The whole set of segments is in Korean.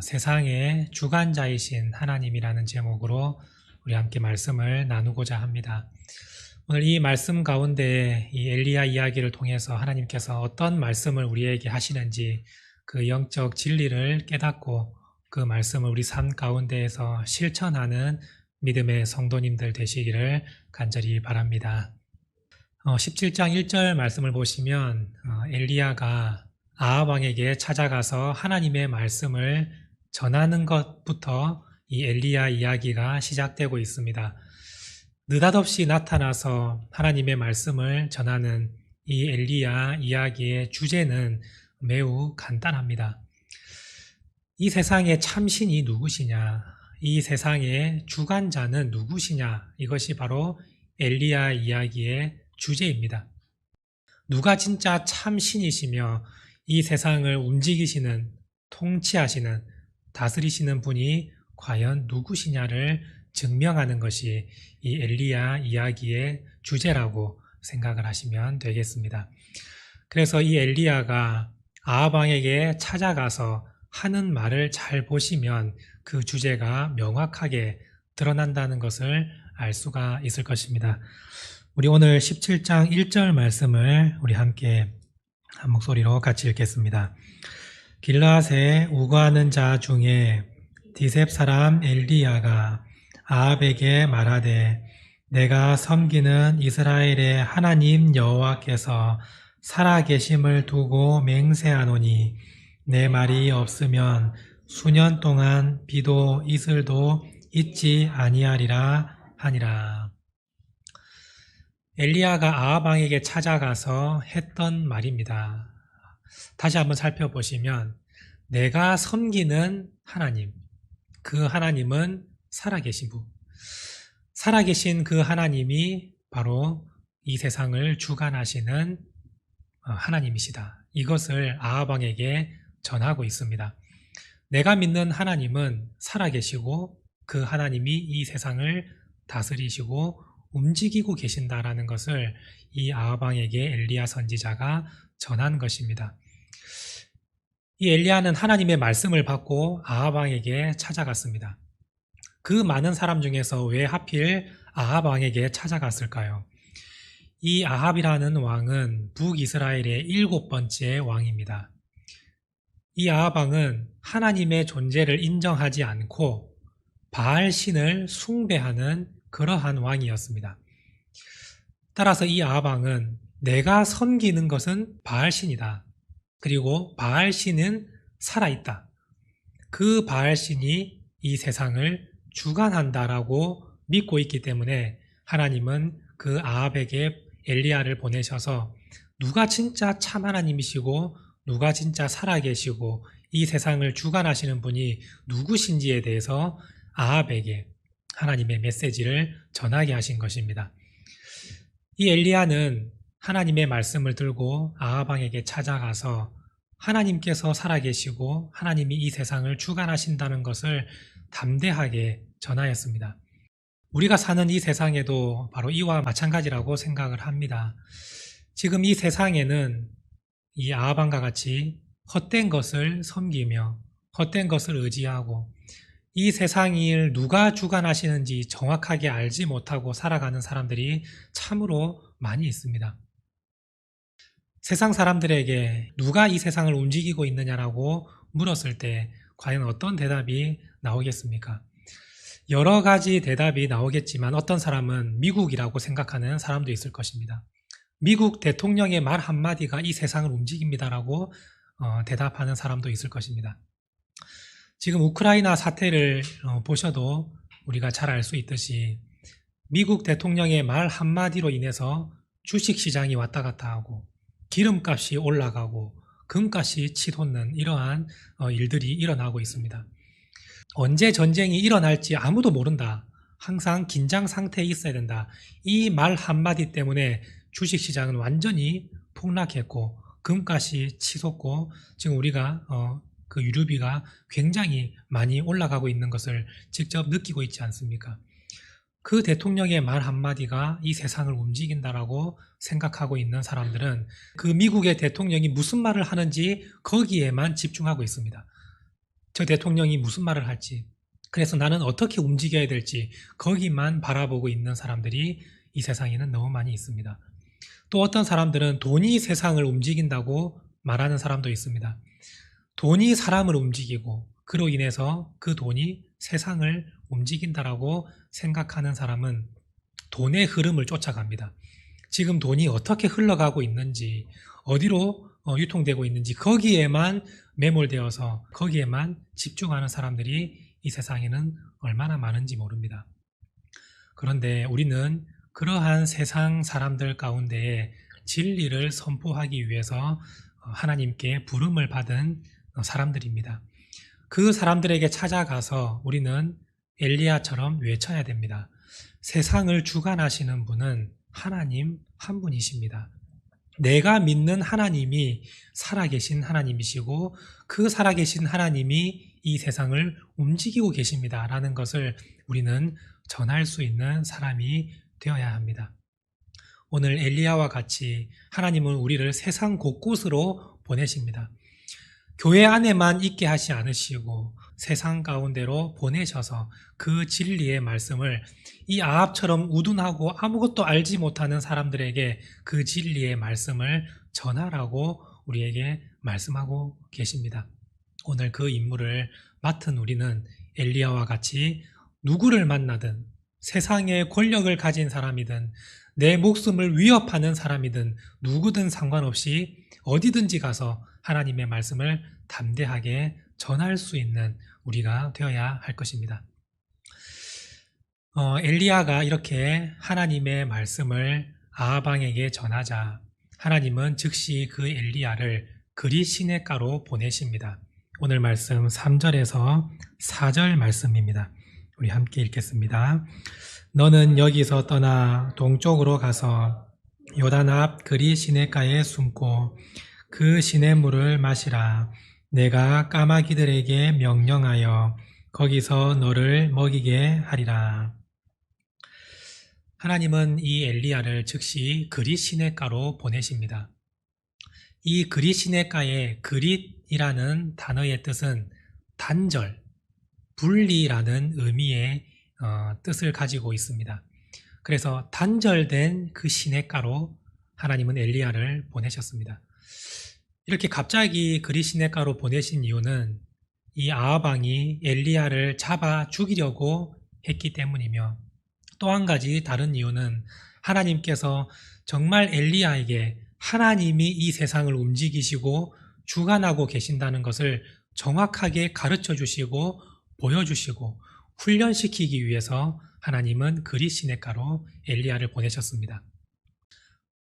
세상의 주관자이신 하나님이라는 제목으로 우리 함께 말씀을 나누고자 합니다. 오늘 이 말씀 가운데 이 엘리야 이야기를 통해서 하나님께서 어떤 말씀을 우리에게 하시는지 그 영적 진리를 깨닫고 그 말씀을 우리 삶 가운데에서 실천하는 믿음의 성도님들 되시기를 간절히 바랍니다. 17장 1절 말씀을 보시면 엘리야가 아합 왕에게 찾아가서 하나님의 말씀을 전하는 것부터 이 엘리야 이야기가 시작되고 있습니다. 느닷없이 나타나서 하나님의 말씀을 전하는 이 엘리야 이야기의 주제는 매우 간단합니다. 이 세상의 참신이 누구시냐? 이 세상의 주관자는 누구시냐? 이것이 바로 엘리야 이야기의 주제입니다. 누가 진짜 참신이시며 이 세상을 움직이시는, 통치하시는, 다스리시는 분이 과연 누구시냐를 증명하는 것이 이 엘리야 이야기의 주제라고 생각을 하시면 되겠습니다. 그래서 이 엘리야가 아합 왕에게 찾아가서 하는 말을 잘 보시면 그 주제가 명확하게 드러난다는 것을 알 수가 있을 것입니다. 우리 오늘 17장 1절 말씀을 우리 함께 한 목소리로 같이 읽겠습니다. 길라앗에 우거하는 자 중에 디셉 사람 엘리야가 아합에게 말하되 내가 섬기는 이스라엘의 하나님 여호와께서 살아계심을 두고 맹세하노니 내 말이 없으면 수년 동안 비도 이슬도 있지 아니하리라 하니라. 엘리야가 아합 왕에게 찾아가서 했던 말입니다. 다시 한번 살펴보시면 내가 섬기는 하나님, 그 하나님은 살아계신 분, 살아계신 그 하나님이 바로 이 세상을 주관하시는 하나님이시다. 이것을 아합 왕에게 전하고 있습니다. 내가 믿는 하나님은 살아계시고 그 하나님이 이 세상을 다스리시고 움직이고 계신다라는 것을 이 아합 왕에게 엘리야 선지자가 전한 것입니다. 이 엘리야는 하나님의 말씀을 받고 아합 왕에게 찾아갔습니다. 그 많은 사람 중에서 왜 하필 아합 왕에게 찾아갔을까요? 이 아합이라는 왕은 북이스라엘의 7번째 왕입니다. 이 아합 왕은 하나님의 존재를 인정하지 않고 바알 신을 숭배하는 그러한 왕이었습니다. 따라서 이 아합 왕은 내가 섬기는 것은 바알 신이다. 그리고 바알 신은 살아있다. 그 바알 신이 이 세상을 주관한다라고 믿고 있기 때문에 하나님은 그 아합에게 엘리야를 보내셔서 누가 진짜 참 하나님이시고 누가 진짜 살아계시고 이 세상을 주관하시는 분이 누구신지에 대해서 아합에게 하나님의 메시지를 전하게 하신 것입니다. 이 엘리야는 하나님의 말씀을 들고 아합 왕에게 찾아가서 하나님께서 살아계시고 하나님이 이 세상을 주관하신다는 것을 담대하게 전하였습니다. 우리가 사는 이 세상에도 바로 이와 마찬가지라고 생각을 합니다. 지금 이 세상에는 이 아합 왕과 같이 헛된 것을 섬기며 헛된 것을 의지하고 이 세상을 누가 주관하시는지 정확하게 알지 못하고 살아가는 사람들이 참으로 많이 있습니다. 세상 사람들에게 누가 이 세상을 움직이고 있느냐라고 물었을 때 과연 어떤 대답이 나오겠습니까? 여러 가지 대답이 나오겠지만 어떤 사람은 미국이라고 생각하는 사람도 있을 것입니다. 미국 대통령의 말 한마디가 이 세상을 움직입니다라고 대답하는 사람도 있을 것입니다. 지금 우크라이나 사태를 보셔도 우리가 잘 알 수 있듯이 미국 대통령의 말 한마디로 인해서 주식시장이 왔다 갔다 하고 기름값이 올라가고 금값이 치솟는 이러한 일들이 일어나고 있습니다. 언제 전쟁이 일어날지 아무도 모른다. 항상 긴장 상태에 있어야 된다. 이 말 한마디 때문에 주식시장은 완전히 폭락했고 금값이 치솟고 지금 우리가 그 유류비가 굉장히 많이 올라가고 있는 것을 직접 느끼고 있지 않습니까? 그 대통령의 말 한마디가 이 세상을 움직인다라고 생각하고 있는 사람들은 그 미국의 대통령이 무슨 말을 하는지 거기에만 집중하고 있습니다. 저 대통령이 무슨 말을 할지, 그래서 나는 어떻게 움직여야 될지 거기만 바라보고 있는 사람들이 이 세상에는 너무 많이 있습니다. 또 어떤 사람들은 돈이 세상을 움직인다고 말하는 사람도 있습니다. 돈이 사람을 움직이고 그로 인해서 그 돈이 세상을 움직인다라고 생각하는 사람은 돈의 흐름을 쫓아갑니다. 지금 돈이 어떻게 흘러가고 있는지, 어디로 유통되고 있는지 거기에만 매몰되어서 거기에만 집중하는 사람들이 이 세상에는 얼마나 많은지 모릅니다. 그런데 우리는 그러한 세상 사람들 가운데에 진리를 선포하기 위해서 하나님께 부름을 받은 사람들입니다. 그 사람들에게 찾아가서 우리는 엘리야처럼 외쳐야 됩니다. 세상을 주관하시는 분은 하나님 한 분이십니다. 내가 믿는 하나님이 살아계신 하나님이시고 그 살아계신 하나님이 이 세상을 움직이고 계십니다. 라는 것을 우리는 전할 수 있는 사람이 되어야 합니다. 오늘 엘리야와 같이 하나님은 우리를 세상 곳곳으로 보내십니다. 교회 안에만 있게 하지 않으시고 세상 가운데로 보내셔서 그 진리의 말씀을 이 아합처럼 우둔하고 아무것도 알지 못하는 사람들에게 그 진리의 말씀을 전하라고 우리에게 말씀하고 계십니다. 오늘 그 임무를 맡은 우리는 엘리야와 같이 누구를 만나든 세상의 권력을 가진 사람이든 내 목숨을 위협하는 사람이든 누구든 상관없이 어디든지 가서 하나님의 말씀을 담대하게 전할 수 있는 우리가 되어야 할 것입니다. 엘리야가 이렇게 하나님의 말씀을 아하방에게 전하자 하나님은 즉시 그 엘리야를 그리 시냇가로 보내십니다. 오늘 말씀 3절에서 4절 말씀입니다. 우리 함께 읽겠습니다. 너는 여기서 떠나 동쪽으로 가서 요단 앞 그리 시냇가에 숨고 그 시냇물을 마시라. 내가 까마귀들에게 명령하여 거기서 너를 먹이게 하리라. 하나님은 이 엘리야를 즉시 그릿 시냇가로 보내십니다. 이 그릿 시냇가의 그릿이라는 단어의 뜻은 단절, 분리라는 의미의 뜻을 가지고 있습니다. 그래서 단절된 그 시냇가로 하나님은 엘리야를 보내셨습니다. 이렇게 갑자기 그릿 시냇가로 보내신 이유는 이 아하방이 엘리야를 잡아 죽이려고 했기 때문이며 또 한 가지 다른 이유는 하나님께서 정말 엘리야에게 하나님이 이 세상을 움직이시고 주관하고 계신다는 것을 정확하게 가르쳐 주시고 보여주시고 훈련시키기 위해서 하나님은 그릿 시냇가로 엘리야를 보내셨습니다.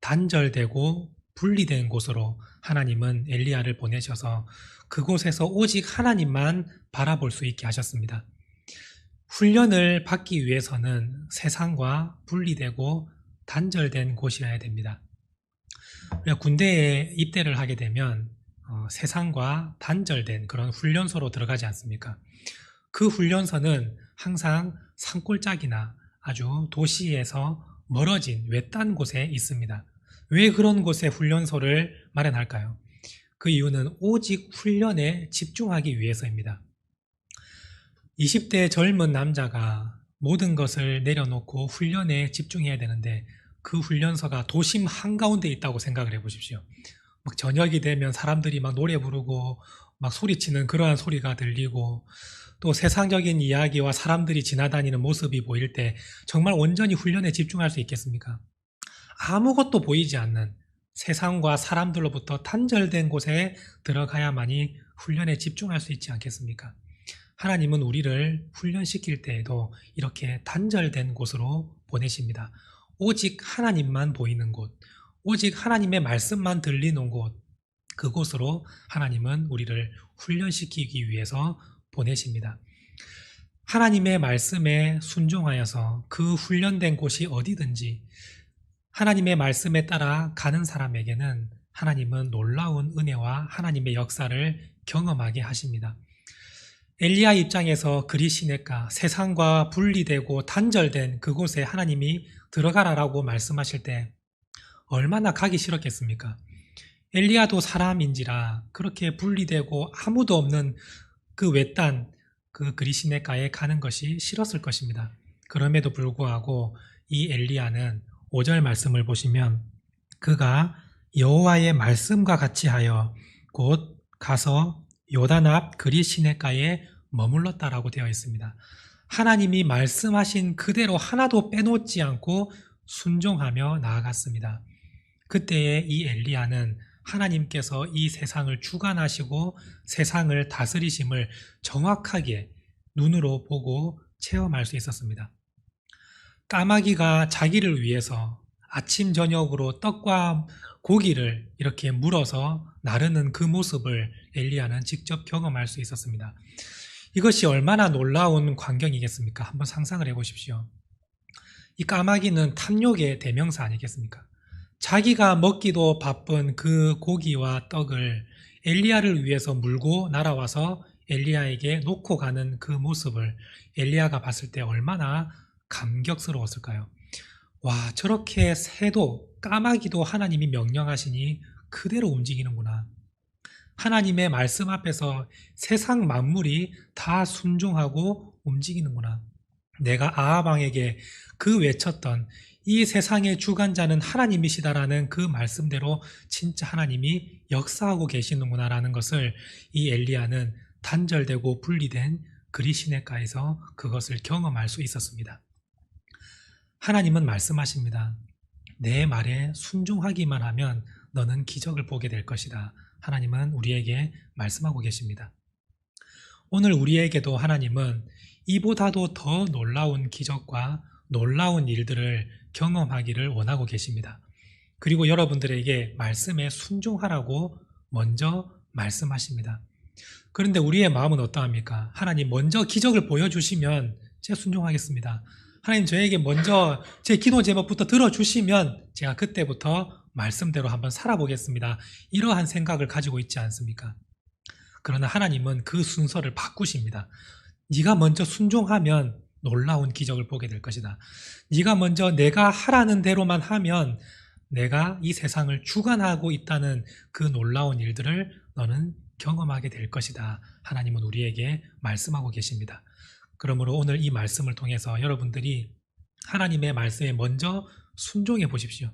단절되고 분리된 곳으로 하나님은 엘리야를 보내셔서 그곳에서 오직 하나님만 바라볼 수 있게 하셨습니다. 훈련을 받기 위해서는 세상과 분리되고 단절된 곳이어야 됩니다. 우리가 군대에 입대를 하게 되면 세상과 단절된 그런 훈련소로 들어가지 않습니까? 그 훈련소는 항상 산골짜기나 아주 도시에서 멀어진 외딴 곳에 있습니다. 왜 그런 곳에 훈련소를 마련할까요? 그 이유는 오직 훈련에 집중하기 위해서입니다. 20대 젊은 남자가 모든 것을 내려놓고 훈련에 집중해야 되는데 그 훈련소가 도심 한가운데 있다고 생각을 해보십시오. 막 저녁이 되면 사람들이 막 노래 부르고 막 소리치는 그러한 소리가 들리고 또 세상적인 이야기와 사람들이 지나다니는 모습이 보일 때 정말 온전히 훈련에 집중할 수 있겠습니까? 아무것도 보이지 않는 세상과 사람들로부터 단절된 곳에 들어가야만이 훈련에 집중할 수 있지 않겠습니까? 하나님은 우리를 훈련시킬 때에도 이렇게 단절된 곳으로 보내십니다. 오직 하나님만 보이는 곳, 오직 하나님의 말씀만 들리는 곳, 그곳으로 하나님은 우리를 훈련시키기 위해서 보내십니다. 하나님의 말씀에 순종하여서 그 훈련된 곳이 어디든지 하나님의 말씀에 따라 가는 사람에게는 하나님은 놀라운 은혜와 하나님의 역사를 경험하게 하십니다. 엘리야 입장에서 그릿 시냇가, 세상과 분리되고 단절된 그곳에 하나님이 들어가라라고 말씀하실 때 얼마나 가기 싫었겠습니까? 엘리야도 사람인지라 그렇게 분리되고 아무도 없는 그 외딴 그 그리시네가에 가는 것이 싫었을 것입니다. 그럼에도 불구하고 이 엘리야는 5절 말씀을 보시면 그가 여호와의 말씀과 같이 하여 곧 가서 요단 앞 그리시네가에 머물렀다라고 되어 있습니다. 하나님이 말씀하신 그대로 하나도 빼놓지 않고 순종하며 나아갔습니다. 그때에 이 엘리야는 하나님께서 이 세상을 주관하시고 세상을 다스리심을 정확하게 눈으로 보고 체험할 수 있었습니다. 까마귀가 자기를 위해서 아침 저녁으로 떡과 고기를 이렇게 물어서 나르는 그 모습을 엘리야는 직접 경험할 수 있었습니다. 이것이 얼마나 놀라운 광경이겠습니까? 한번 상상을 해보십시오. 이 까마귀는 탐욕의 대명사 아니겠습니까? 자기가 먹기도 바쁜 그 고기와 떡을 엘리야를 위해서 물고 날아와서 엘리야에게 놓고 가는 그 모습을 엘리야가 봤을 때 얼마나 감격스러웠을까요? 와, 저렇게 새도 까마귀도 하나님이 명령하시니 그대로 움직이는구나. 하나님의 말씀 앞에서 세상 만물이 다 순종하고 움직이는구나. 내가 아합 왕에게 그 외쳤던 이 세상의 주관자는 하나님이시다라는 그 말씀대로 진짜 하나님이 역사하고 계시는구나라는 것을 이 엘리야는 단절되고 분리된 그리시네가에서 그것을 경험할 수 있었습니다. 하나님은 말씀하십니다. 내 말에 순종하기만 하면 너는 기적을 보게 될 것이다. 하나님은 우리에게 말씀하고 계십니다. 오늘 우리에게도 하나님은 이보다도 더 놀라운 기적과 놀라운 일들을 경험하기를 원하고 계십니다. 그리고 여러분들에게 말씀에 순종하라고 먼저 말씀하십니다. 그런데 우리의 마음은 어떠합니까? 하나님 먼저 기적을 보여주시면 제가 순종하겠습니다. 하나님 저에게 먼저 제 기도 제목부터 들어주시면 제가 그때부터 말씀대로 한번 살아보겠습니다. 이러한 생각을 가지고 있지 않습니까? 그러나 하나님은 그 순서를 바꾸십니다. 네가 먼저 순종하면 놀라운 기적을 보게 될 것이다. 네가 먼저 내가 하라는 대로만 하면 내가 이 세상을 주관하고 있다는 그 놀라운 일들을 너는 경험하게 될 것이다. 하나님은 우리에게 말씀하고 계십니다. 그러므로 오늘 이 말씀을 통해서 여러분들이 하나님의 말씀에 먼저 순종해 보십시오.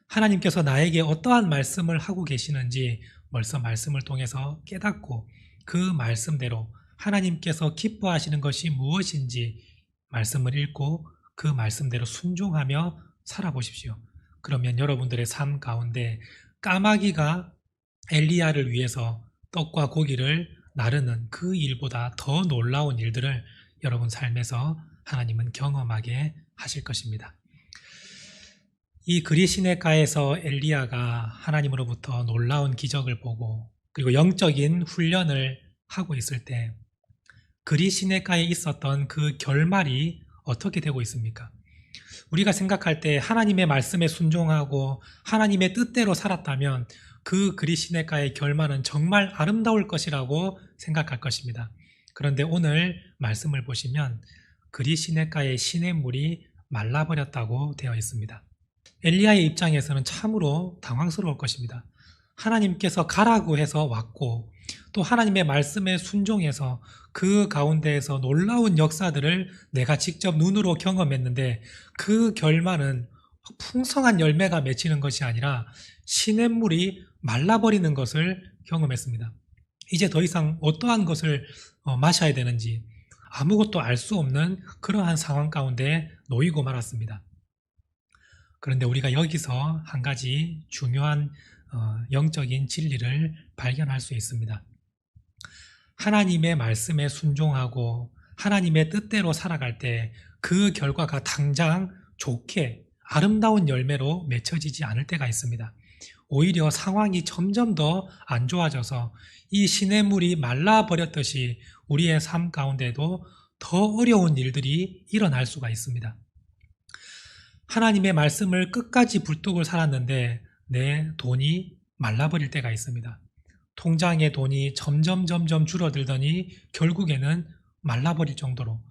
하나님께서 나에게 어떠한 말씀을 하고 계시는지 벌써 말씀을 통해서 깨닫고 그 말씀대로 하나님께서 기뻐하시는 것이 무엇인지 말씀을 읽고 그 말씀대로 순종하며 살아보십시오. 그러면 여러분들의 삶 가운데 까마귀가 엘리야를 위해서 떡과 고기를 나르는 그 일보다 더 놀라운 일들을 여러분 삶에서 하나님은 경험하게 하실 것입니다. 이 그리시네가에서 엘리야가 하나님으로부터 놀라운 기적을 보고 그리고 영적인 훈련을 하고 있을 때 그리시네가에 있었던 그 결말이 어떻게 되고 있습니까? 우리가 생각할 때 하나님의 말씀에 순종하고 하나님의 뜻대로 살았다면 그 그리시네가의 결말은 정말 아름다울 것이라고 생각할 것입니다. 그런데 오늘 말씀을 보시면 그리시네가의 시냇물이 말라버렸다고 되어 있습니다. 엘리야의 입장에서는 참으로 당황스러울 것입니다. 하나님께서 가라고 해서 왔고 또 하나님의 말씀에 순종해서 그 가운데에서 놀라운 역사들을 내가 직접 눈으로 경험했는데 그 결말은 풍성한 열매가 맺히는 것이 아니라 시냇물이 말라버리는 것을 경험했습니다. 이제 더 이상 어떠한 것을 마셔야 되는지 아무것도 알 수 없는 그러한 상황 가운데 놓이고 말았습니다. 그런데 우리가 여기서 한 가지 중요한 영적인 진리를 발견할 수 있습니다. 하나님의 말씀에 순종하고 하나님의 뜻대로 살아갈 때 그 결과가 당장 좋게 아름다운 열매로 맺혀지지 않을 때가 있습니다. 오히려 상황이 점점 더 안 좋아져서 이 시냇물이 말라버렸듯이 우리의 삶 가운데도 더 어려운 일들이 일어날 수가 있습니다. 하나님의 말씀을 끝까지 불뚝을 살았는데 내 돈이 말라버릴 때가 있습니다. 통장의 돈이 점점 줄어들더니 결국에는 말라버릴 정도로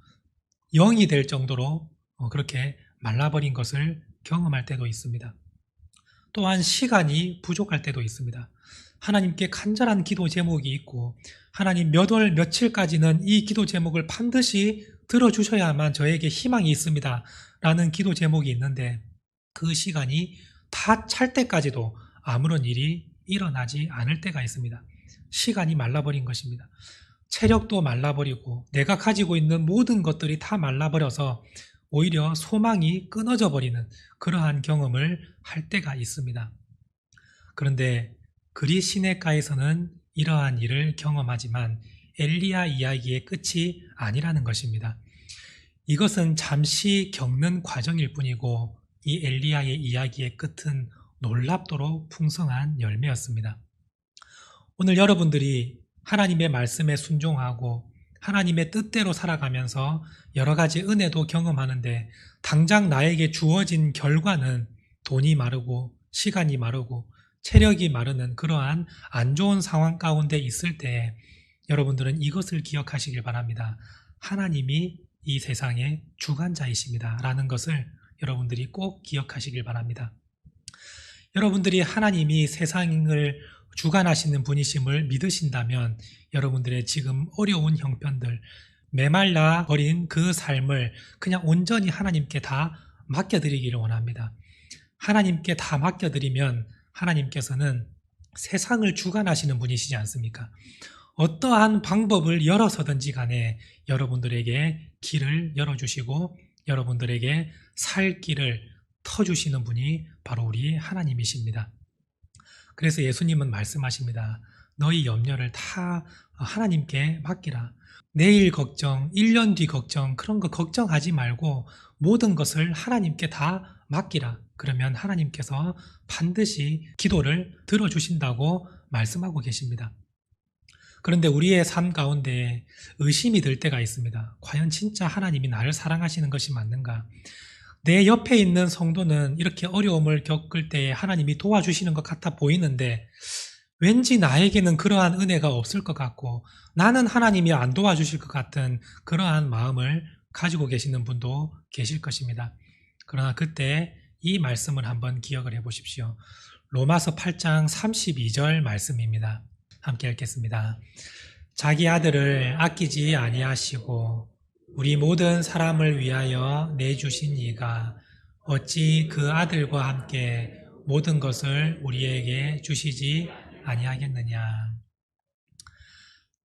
0이 될 정도로 그렇게 말라버린 것을 경험할 때도 있습니다. 또한 시간이 부족할 때도 있습니다. 하나님께 간절한 기도 제목이 있고 하나님 몇 월 며칠까지는 이 기도 제목을 반드시 들어주셔야만 저에게 희망이 있습니다 라는 기도 제목이 있는데 그 시간이 다 찰 때까지도 아무런 일이 일어나지 않을 때가 있습니다. 시간이 말라버린 것입니다. 체력도 말라버리고 내가 가지고 있는 모든 것들이 다 말라버려서 오히려 소망이 끊어져 버리는 그러한 경험을 할 때가 있습니다. 그런데 그리 시냇가에서는 이러한 일을 경험하지만 엘리야 이야기의 끝이 아니라는 것입니다. 이것은 잠시 겪는 과정일 뿐이고 이 엘리야의 이야기의 끝은 놀랍도록 풍성한 열매였습니다. 오늘 여러분들이 하나님의 말씀에 순종하고 하나님의 뜻대로 살아가면서 여러 가지 은혜도 경험하는데 당장 나에게 주어진 결과는 돈이 마르고 시간이 마르고 체력이 마르는 그러한 안 좋은 상황 가운데 있을 때 여러분들은 이것을 기억하시길 바랍니다. 하나님이 이 세상의 주관자이십니다 라는 것을 여러분들이 꼭 기억하시길 바랍니다. 여러분들이 하나님이 세상을 주관하시는 분이심을 믿으신다면 여러분들의 지금 어려운 형편들, 메말라 버린 그 삶을 그냥 온전히 하나님께 다 맡겨드리기를 원합니다. 하나님께 다 맡겨드리면 하나님께서는 세상을 주관하시는 분이시지 않습니까? 어떠한 방법을 열어서든지 간에 여러분들에게 길을 열어주시고 여러분들에게 살 길을 터주시는 분이 바로 우리 하나님이십니다. 그래서 예수님은 말씀하십니다. 너희 염려를 다 하나님께 맡기라. 내일 걱정, 1년 뒤 걱정, 그런 거 걱정하지 말고 모든 것을 하나님께 다 맡기라. 그러면 하나님께서 반드시 기도를 들어주신다고 말씀하고 계십니다. 그런데 우리의 삶 가운데 의심이 들 때가 있습니다. 과연 진짜 하나님이 나를 사랑하시는 것이 맞는가? 내 옆에 있는 성도는 이렇게 어려움을 겪을 때 하나님이 도와주시는 것 같아 보이는데 왠지 나에게는 그러한 은혜가 없을 것 같고 나는 하나님이 안 도와주실 것 같은 그러한 마음을 가지고 계시는 분도 계실 것입니다. 그러나 그때 이 말씀을 한번 기억을 해보십시오. 로마서 8장 32절 말씀입니다. 함께 읽겠습니다. 자기 아들을 아끼지 아니하시고 우리 모든 사람을 위하여 내주신 이가 어찌 그 아들과 함께 모든 것을 우리에게 주시지 아니하겠느냐.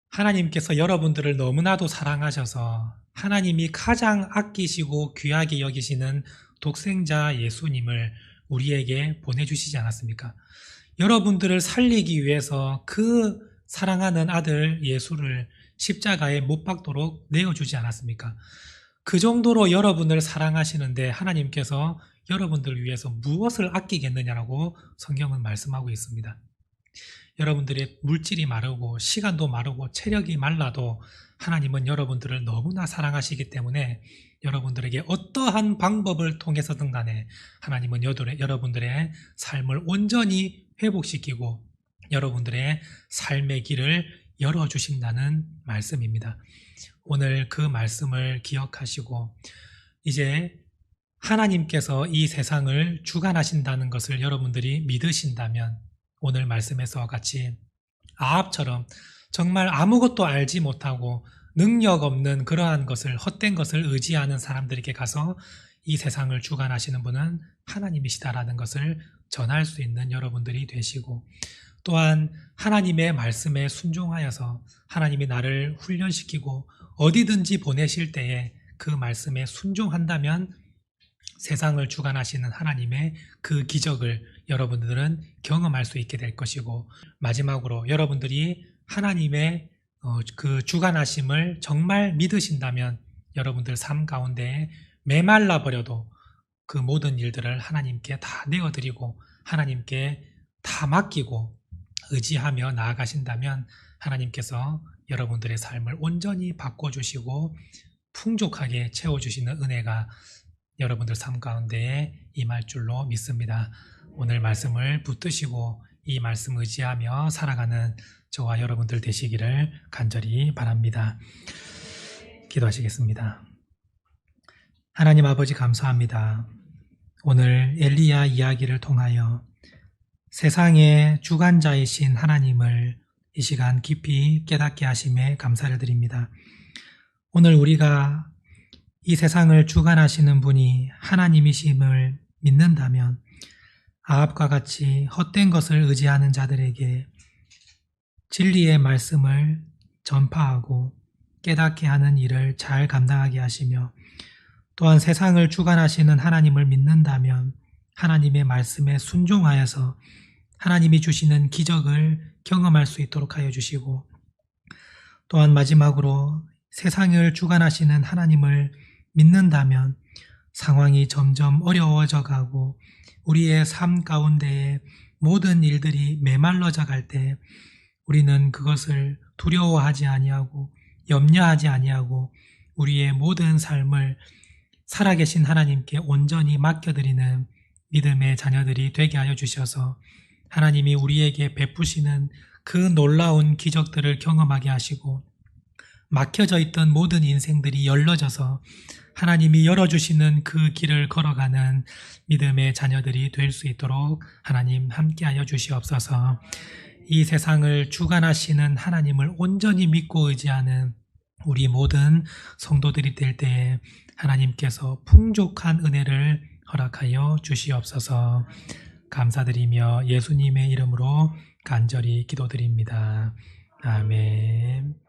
하나님께서 여러분들을 너무나도 사랑하셔서 하나님이 가장 아끼시고 귀하게 여기시는 독생자 예수님을 우리에게 보내주시지 않았습니까? 여러분들을 살리기 위해서 그 사랑하는 아들 예수를 십자가에 못 박도록 내어주지 않았습니까? 그 정도로 여러분을 사랑하시는데 하나님께서 여러분들을 위해서 무엇을 아끼겠느냐라고 성경은 말씀하고 있습니다. 여러분들의 물질이 마르고 시간도 마르고 체력이 말라도 하나님은 여러분들을 너무나 사랑하시기 때문에 여러분들에게 어떠한 방법을 통해서든 간에 하나님은 여러분들의 삶을 온전히 회복시키고 여러분들의 삶의 길을 열어주신다는 말씀입니다. 오늘 그 말씀을 기억하시고 이제 하나님께서 이 세상을 주관하신다는 것을 여러분들이 믿으신다면 오늘 말씀에서 같이 아합처럼 정말 아무것도 알지 못하고 능력 없는 그러한 것을 헛된 것을 의지하는 사람들에게 가서 이 세상을 주관하시는 분은 하나님이시다라는 것을 전할 수 있는 여러분들이 되시고 또한 하나님의 말씀에 순종하여서 하나님이 나를 훈련시키고 어디든지 보내실 때에 그 말씀에 순종한다면 세상을 주관하시는 하나님의 그 기적을 여러분들은 경험할 수 있게 될 것이고 마지막으로 여러분들이 하나님의 그 주관하심을 정말 믿으신다면 여러분들 삶 가운데 메말라 버려도 그 모든 일들을 하나님께 다 내어드리고 하나님께 다 맡기고 의지하며 나아가신다면 하나님께서 여러분들의 삶을 온전히 바꿔주시고 풍족하게 채워주시는 은혜가 여러분들 삶 가운데에 임할 줄로 믿습니다. 오늘 말씀을 붙드시고 이 말씀 의지하며 살아가는 저와 여러분들 되시기를 간절히 바랍니다. 기도하시겠습니다. 하나님 아버지 감사합니다. 오늘 엘리야 이야기를 통하여 세상의 주관자이신 하나님을 이 시간 깊이 깨닫게 하심에 감사를 드립니다. 오늘 우리가 이 세상을 주관하시는 분이 하나님이심을 믿는다면 아합과 같이 헛된 것을 의지하는 자들에게 진리의 말씀을 전파하고 깨닫게 하는 일을 잘 감당하게 하시며, 또한 세상을 주관하시는 하나님을 믿는다면 하나님의 말씀에 순종하여서 하나님이 주시는 기적을 경험할 수 있도록 하여 주시고, 또한 마지막으로 세상을 주관하시는 하나님을 믿는다면 상황이 점점 어려워져 가고 우리의 삶 가운데에 모든 일들이 메말라져 갈 때 우리는 그것을 두려워하지 아니하고 염려하지 아니하고 우리의 모든 삶을 살아계신 하나님께 온전히 맡겨드리는 믿음의 자녀들이 되게 하여 주셔서 하나님이 우리에게 베푸시는 그 놀라운 기적들을 경험하게 하시고 막혀져 있던 모든 인생들이 열려져서 하나님이 열어주시는 그 길을 걸어가는 믿음의 자녀들이 될 수 있도록 하나님 함께하여 주시옵소서. 이 세상을 주관하시는 하나님을 온전히 믿고 의지하는 우리 모든 성도들이 될 때에 하나님께서 풍족한 은혜를 허락하여 주시옵소서. 감사드리며 예수님의 이름으로 간절히 기도드립니다. 아멘.